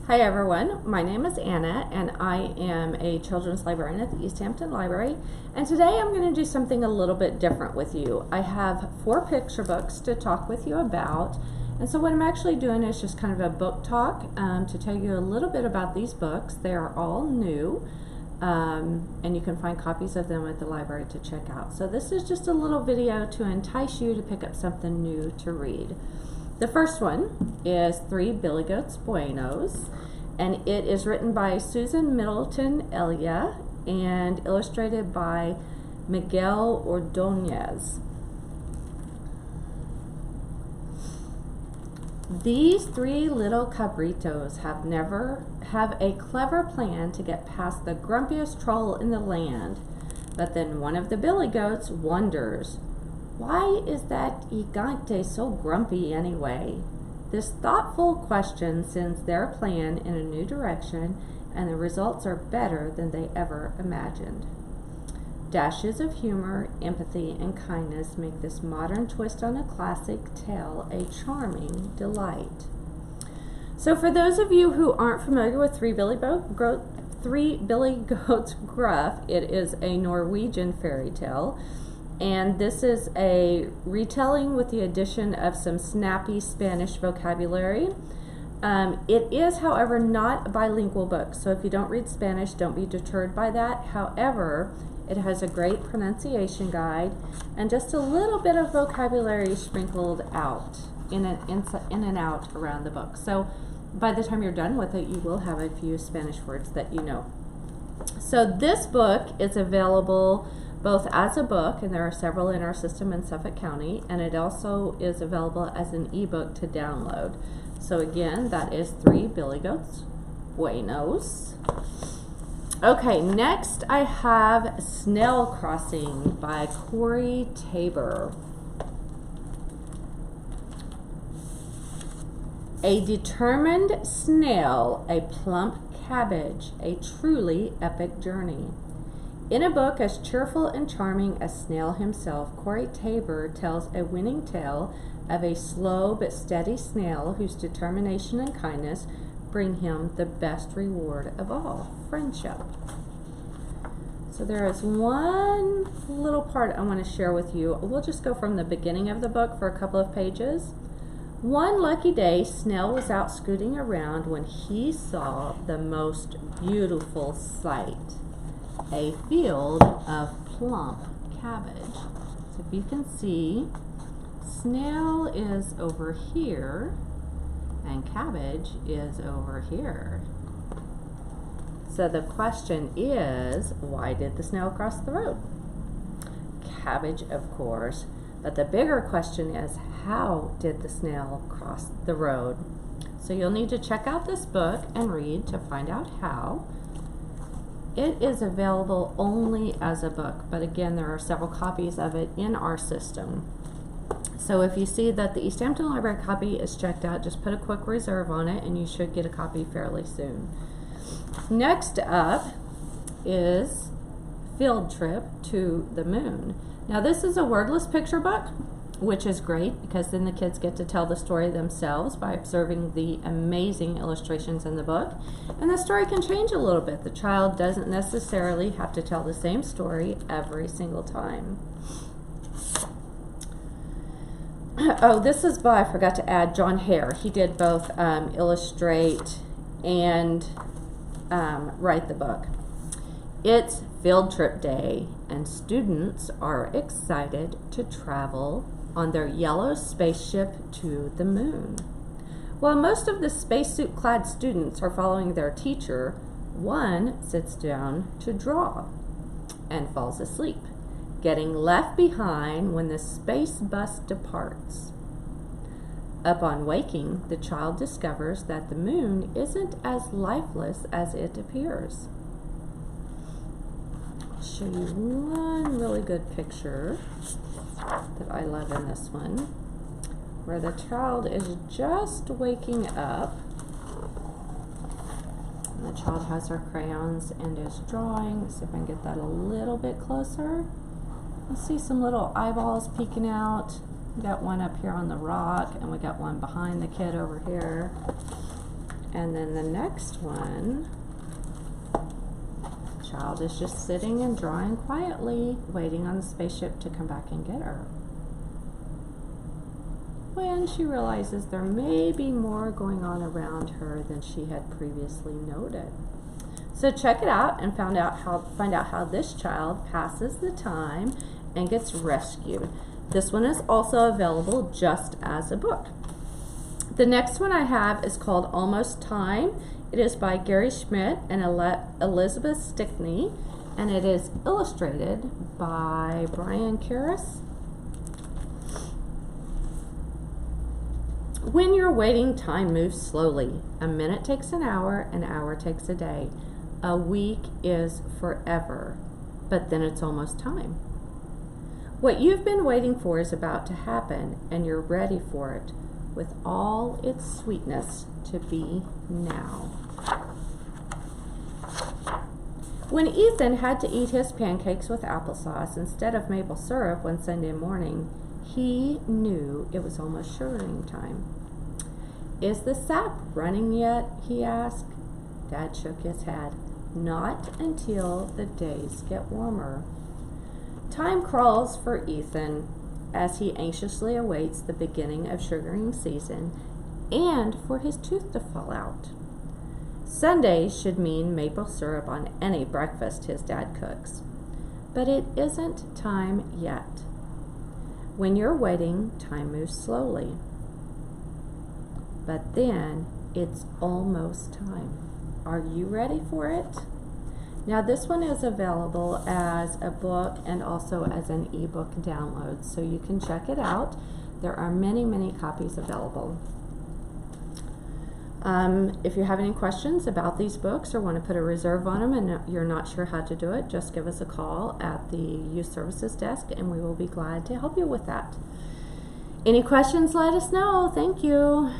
Hi everyone, my name is Anna and I am a children's librarian at the East Hampton Library, and today I'm going to do something a little bit different with you. I have 4 picture books to talk with you about, and so what I'm actually doing is just kind of a book talk to tell you a little bit about these books. They are all new, and you can find copies of them at the library to check out. So this is just a little video to entice you to pick up something new to read. The first one is Threebilly Buenos, and it is written by Susan Middleton Elia and illustrated by Miguel Ordonez. These 3 little cabritos have a clever plan to get past the grumpiest troll in the land, but then one of the billy goats wonders, why is that gigante so grumpy anyway? This thoughtful question sends their plan in a new direction, and the results are better than they ever imagined. Dashes of humor, empathy, and kindness make this modern twist on a classic tale a charming delight. So for those of you who aren't familiar with Threebilly Goats Gruff, it is a Norwegian fairy tale. And this is a retelling with the addition of some snappy Spanish vocabulary. It is, however, not a bilingual book, so if you don't read Spanish, don't be deterred by that. However, it has a great pronunciation guide and just a little bit of vocabulary sprinkled out in and out around the book. So by the time you're done with it, you will have a few Spanish words that you know. So this book is available both as a book, and there are several in our system in Suffolk County, and it also is available as an ebook to download. So again, that is Threebilly Buenos. Okay, next I have Snail Crossing by Corey Tabor. A determined snail, a plump cabbage, a truly epic journey. In a book as cheerful and charming as Snail himself, Corey Tabor tells a winning tale of a slow but steady snail whose determination and kindness bring him the best reward of all, friendship. So there is one little part I want to share with you. We'll just go from the beginning of the book for a couple of pages. One lucky day, Snail was out scooting around when he saw the most beautiful sight. A field of plump cabbage. So if you can see, Snail is over here and cabbage is over here. So the question is, why did the snail cross the road? Cabbage, of course, but the bigger question is, how did the snail cross the road? So you'll need to check out this book and read to find out how. It is available only as a book, but again, there are several copies of it in our system. So if you see that the East Hampton Library copy is checked out, just put a quick reserve on it and you should get a copy fairly soon. Next up is Field Trip to the Moon. Now this is a wordless picture book, which is great because then the kids get to tell the story themselves by observing the amazing illustrations in the book. And the story can change a little bit. The child doesn't necessarily have to tell the same story every single time. Oh, this is by, I forgot to add, John Hare. He did both illustrate and write the book. It's field trip day, and students are excited to travel on their yellow spaceship to the moon. While most of the spacesuit-clad students are following their teacher, one sits down to draw and falls asleep, getting left behind when the space bus departs. Upon waking, the child discovers that the moon isn't as lifeless as it appears. I'll show you one really good picture that I love in this one, where the child is just waking up. And the child has her crayons and is drawing. Let's see if I can get that a little bit closer. You'll see some little eyeballs peeking out. We got one up here on the rock, and we got one behind the kid over here. And then the next one, child is just sitting and drawing quietly, waiting on the spaceship to come back and get her. When she realizes there may be more going on around her than she had previously noted. So check it out and find out how this child passes the time and gets rescued. This one is also available just as a book. The next one I have is called Almost Time. It is by Gary Schmidt and Elizabeth Stickney, and it is illustrated by Brian Karras. When you're waiting, time moves slowly. A minute takes an hour takes a day. A week is forever, but then it's almost time. What you've been waiting for is about to happen, and you're ready for it with all its sweetness to be now. When Ethan had to eat his pancakes with applesauce instead of maple syrup one Sunday morning, he knew it was almost sugaring time. Is the sap running yet? He asked. Dad shook his head. Not until the days get warmer. Time crawls for Ethan as he anxiously awaits the beginning of sugaring season and for his tooth to fall out. Sunday should mean maple syrup on any breakfast his dad cooks. But it isn't time yet. When you're waiting, time moves slowly. But then it's almost time. Are you ready for it? Now this one is available as a book and also as an ebook download, so you can check it out. There are many copies available. If you have any questions about these books or want to put a reserve on them and you're not sure how to do it, just give us a call at the Youth Services Desk and we will be glad to help you with that. Any questions, let us know. Thank you.